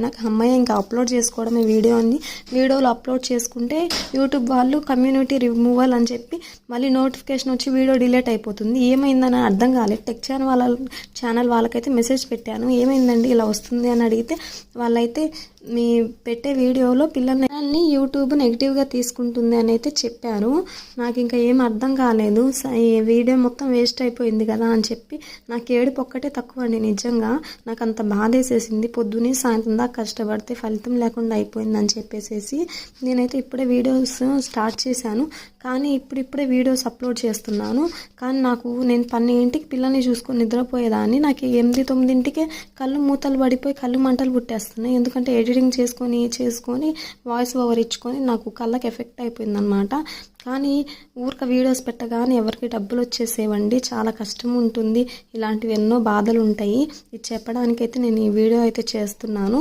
నాకు అమ్మాయి ఇంకా అప్లోడ్ చేసుకోవడమే వీడియోలో అప్లోడ్ చేసుకుంటే యూట్యూబ్ వాళ్ళు కమ్యూనిటీ రిమూవల్ అని చెప్పి మళ్ళీ నోటిఫికేషన్ వచ్చి వీడియో డిలీట్ అయిపోతుంది. ఏమైందని అర్థం కాలేదు. టెక్ ఛానల్ వాళ్ళకైతే మెసేజ్ పెట్టాను, ఏమైందండి ఇలా వస్తుంది అని అడిగితే వాళ్ళైతే మీ పెట్టే వీడియోలో పిల్లల్ని యూట్యూబ్ నెగిటివ్గా తీసుకుంటుంది అని అయితే చెప్పారు. నాకు ఇంకా ఏం అర్థం కాలేదు. ఈ వీడియో మొత్తం వేస్ట్ అయిపోయింది కదా అని చెప్పి నాకు ఏడుపు ఒక్కటే తక్కువ అండి. నిజంగా నాకు అంత బాధేసేసింది. పొద్దునే సాయంత్రం దాకా కష్టపడితే ఫలితం లేకుండా అయిపోయిందని చెప్పేసి నేనైతే ఇప్పుడే వీడియోస్ స్టార్ట్ చేశాను. కానీ ఇప్పుడే వీడియోస్ అప్లోడ్ చేస్తున్నాను. కానీ నేను 12ంటికి పిల్లల్ని చూసుకొని నిద్రపోయేదాన్ని. నాకు 8-9ంటికే కళ్ళు మూతలు పడిపోయి కళ్ళు మంటలు పుట్టేస్తున్నాయి. ఎందుకంటే ఎడిటింగ్ చేసుకొని వాయిస్ ఓవర్ ఇచ్చుకొని నాకు కళ్ళకి ఎఫెక్ట్ అయిపోయింది అనమాట. కానీ వీడియోస్ పెట్టగానే ఎవరికి డబ్బులు వచ్చేసేవండి. చాలా కష్టం ఉంటుంది. ఇలాంటివి ఎన్నో బాధలు ఉంటాయి. ఇది చెప్పడానికైతే నేను ఈ వీడియో అయితే చేస్తున్నాను.